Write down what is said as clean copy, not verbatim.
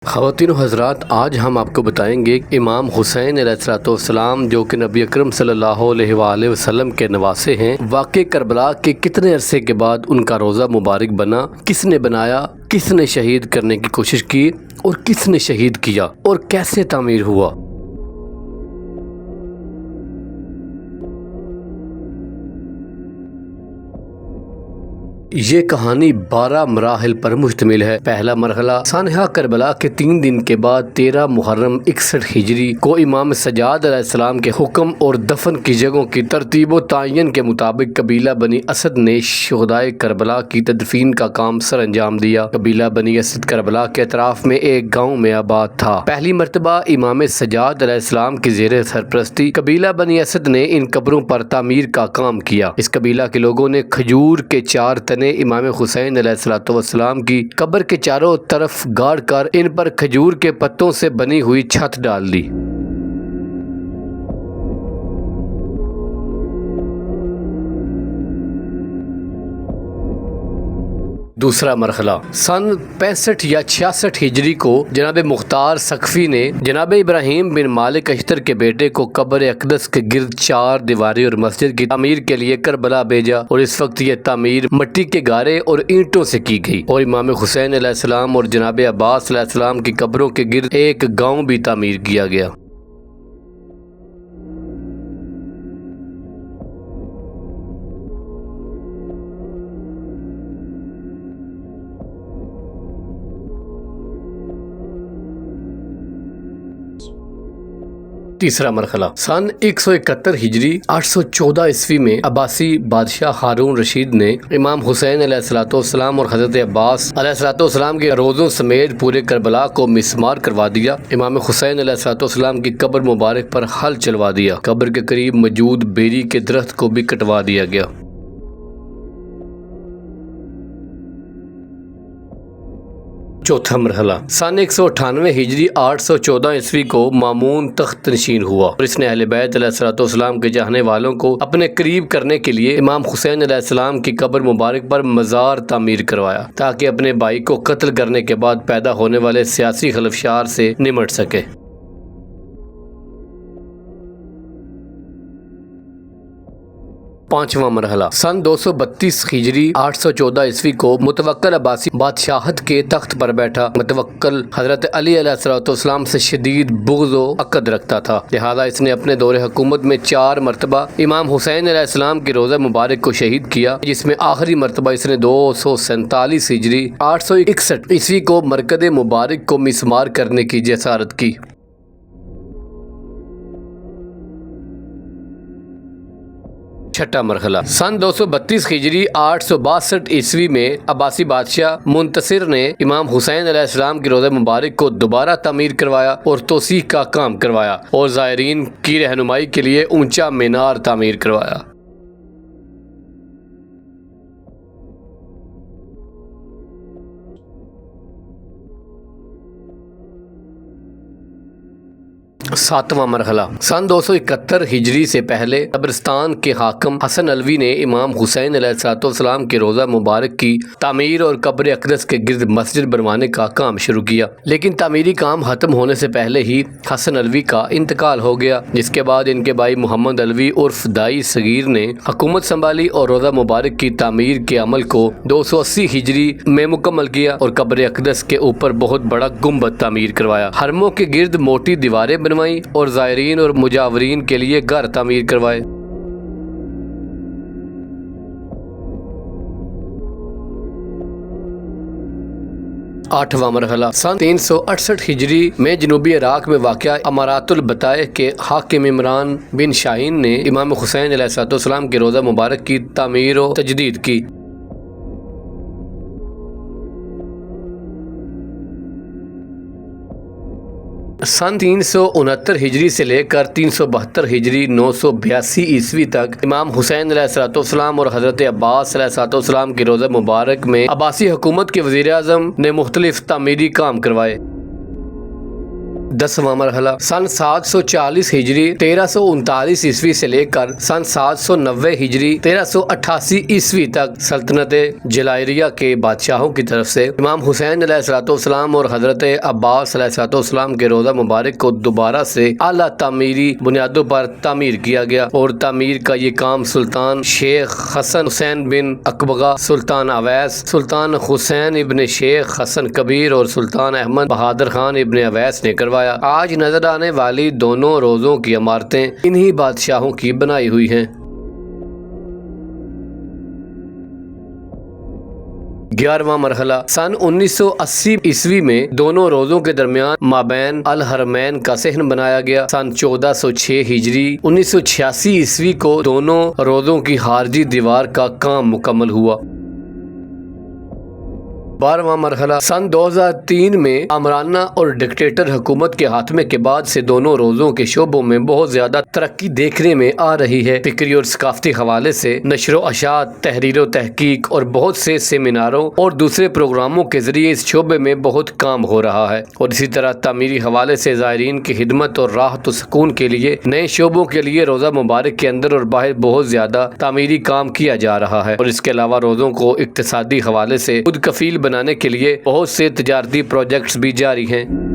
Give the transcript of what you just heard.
ख़वातीन हज़रात, आज हम आपको बताएंगे इमाम हुसैन अलैहिस्सलाम जो कि नबी अकरम सल्लल्लाहु अलैहि वसल्लम के नवासे हैं, वाक़े करबला के कितने अरसे के बाद उनका रोज़ा मुबारक बना, किसने बनाया, किसने शहीद करने की कोशिश की और किसने शहीद किया और कैसे तामीर हुआ। ये कहानी 12 मराहल पर मुश्तमिल है। पहला मरहला सानहा करबला के 3 दिन के बाद 13 मुहर्रम 61 हिजरी को इमाम सजाद अलैहिस्सलाम के हुक्म और दफन की जगहों की तरतीब व तयन के मुताबिक कबीला बनी असद ने शुहदाए करबला की तदफीन का काम सर अंजाम दिया। कबीला बनी असद करबला के अतराफ में एक गाँव में आबाद था। पहली मरतबा इमाम सजाद अलैहिस्सलाम की जेर सरपरस्ती कबीला बनी असद ने इन कब्रों पर तामीर का काम किया। इस कबीला के लोगों ने खजूर के 4 तने इमाम हुसैन अलैहिस्सलाम की कब्र के चारों तरफ गाड़ कर इन पर खजूर के पत्तों से बनी हुई छत डाल दी। दूसरा मरहला सन 65 या 66 हिजरी को जनाब मुख्तार सखफी ने जनाब इब्राहिम बिन मालिक अख्तर के बेटे को कब्र अक़दस के गिर्द 4 दीवारें और मस्जिद की तामीर के लिए करबला भेजा और इस वक्त यह तामीर मिट्टी के गारे और ईंटों से की गई और इमाम हुसैन अलैहिस्सलाम और जनाब अब्बास अलैहिस्सलाम की कब्रों के गिर्द एक गाँव भी तामीर किया गया। तीसरा मरहला सन 171 हिजरी 814 ईस्वी में अब्बासी बादशाह हारून रशीद ने इमाम हुसैन अलैहिस्सलाम और हजरत अब्बास अलैहिस्सलाम के रोज़ों समेत पूरे करबला को मिस्मार करवा दिया। इमाम हुसैन अलैहिस्सलाम की कब्र मुबारक पर हल चलवा दिया। कब्र के करीब मौजूद बेरी के दरख्त को भी कटवा दिया गया। चौथा मरहला सन 198 हिजरी 814 ईस्वी को मामून तख्त नशीन हुआ और इसने अहले बैत अलैहिस्सलाम के चाहने वालों को अपने करीब करने के लिए इमाम हुसैन अलैहिस्सलाम की कब्र मुबारक पर मज़ार तामीर करवाया ताकि अपने भाई को कत्ल करने के बाद पैदा होने वाले सियासी खलफशार से निमट सके। पांचवा मरहला सन 232 हिजरी 814 ईस्वी को मुतवक्कल अब्बासी बादशाहत के तख्त पर बैठा। मुतवक्कल हजरत अली अलैहिस्सलाम से शदीद बुग़्ज़ व अक़द रखता था, लिहाजा इसने अपने दौरे हुकूमत में 4 मरतबा इमाम हुसैन अलैहिस्सलाम के रोज़ा मुबारक को शहीद किया, जिसमें आखिरी मरतबा इसने 247 हिजरी 861 ईस्वी को मरकद मुबारक को मिस्मार करने की जसारत की। छठा मरहला सन 232 हिजरी 862 ईस्वी में अब्बासी बादशाह मुंतसिर ने इमाम हुसैन अलैहिस्सलाम के रोज़ा मुबारक को दोबारा तामीर करवाया और तोसीह का काम करवाया और ज़ायरीन की रहनुमाई के लिए ऊंचा मीनार तामीर करवाया। सातवां मरहला सन 271 हिजरी से पहले कब्रिस्तान के हाकिम हसन अलवी ने इमाम हुसैन अलैहिस्सलाम के रोज़ा मुबारक की तामीर और कब्र अक़दस के गिर्द मस्जिद बनवाने का काम शुरू किया, लेकिन तामीरी काम खत्म होने से पहले ही हसन अलवी का इंतकाल हो गया, जिसके बाद इनके भाई मोहम्मद अलवी उर्फ दाई सगीर ने हुकूमत संभाली और रोज़ा मुबारक की तामीर के अमल को 280 हिजरी में मुकम्मल किया और कब्र अक़दस के ऊपर बहुत बड़ा गुम्बद तामीर करवाया। हरमों के गिर्द मोटी दीवारें और ज़ायरीन और मुजावरीन के लिए घर तामीर करवाए। आठवां मरहला सन 368 हिजरी में जनूबी इराक में वाक़या अमारातुल बताए के हाकिम इमरान बिन शाहीन ने इमाम हुसैन अलैहिस्सलाम के रोज़ा मुबारक की तामीर और तजदीद की। सन 369 हिजरी से लेकर 372 हिजरी 982 ईस्वी तक इमाम हुसैन अलैहिस्सलाम और हजरत अब्बास अलैहिस्सलाम की रोज़ा मुबारक में अब्बासी हुकूमत के वज़ीर आज़म ने मुख्तलिफ तामीरी काम करवाए। 10वां मरहला सन 740 हिजरी 1339 ईस्वी से लेकर सन 790 हिजरी 1388 ईस्वी तक सल्तनत जलायरिया के बादशाहों की तरफ से इमाम हुसैन अलैहिस्सलाम और हजरत अब्बास अलैहिस्सलाम के रोज़ा मुबारक को दोबारा से आला तामीरी बुनियादों पर तामीर किया गया और तामीर का ये काम सुल्तान शेख हसन हुसैन बिन अकबगा, सुल्तान अवैस, सुल्तान हुसैन इब्ने शेख हसन कबीर और सुल्तान अहमद बहादुर खान इब्ने अवैस ने करवाया। आज नजर आने वाली दोनों रोज़ों की इमारतें इन्हीं बादशाहों की बनाई हुई हैं। 11वां मरहला सन 1980 ईस्वी में दोनों रोज़ों के दरमियान माबैन अल हरमैन का सहन बनाया गया। सन 1406 हिजरी 1986 ईस्वी को दोनों रोज़ों की हारजी दीवार का काम मुकम्मल हुआ। 12वां मरहला सन 2003 में आमराना और डिक्टेटर हुकूमत के हाथमे के बाद से दोनों रोज़ों के शोबों में बहुत ज्यादा तरक्की देखने में आ रही है। फिक्री और सकाफती हवाले से नशर व अशात, तहरीर व तहकीक और बहुत से सेमिनारों और दूसरे प्रोग्रामों के जरिए इस शोबे में बहुत काम हो रहा है और इसी तरह तामीरी हवाले से ज़ायरीन की खिदमत और राहत व सुकून के लिए नए शोबों के लिए रोज़ा मुबारक के अंदर और बाहर बहुत ज्यादा तामीरी काम किया जा रहा है और इसके अलावा रोज़ों को इक्तिसादी हवाले से खुद कफील बनाने के लिए बहुत से तजारती प्रोजेक्ट्स भी जारी हैं।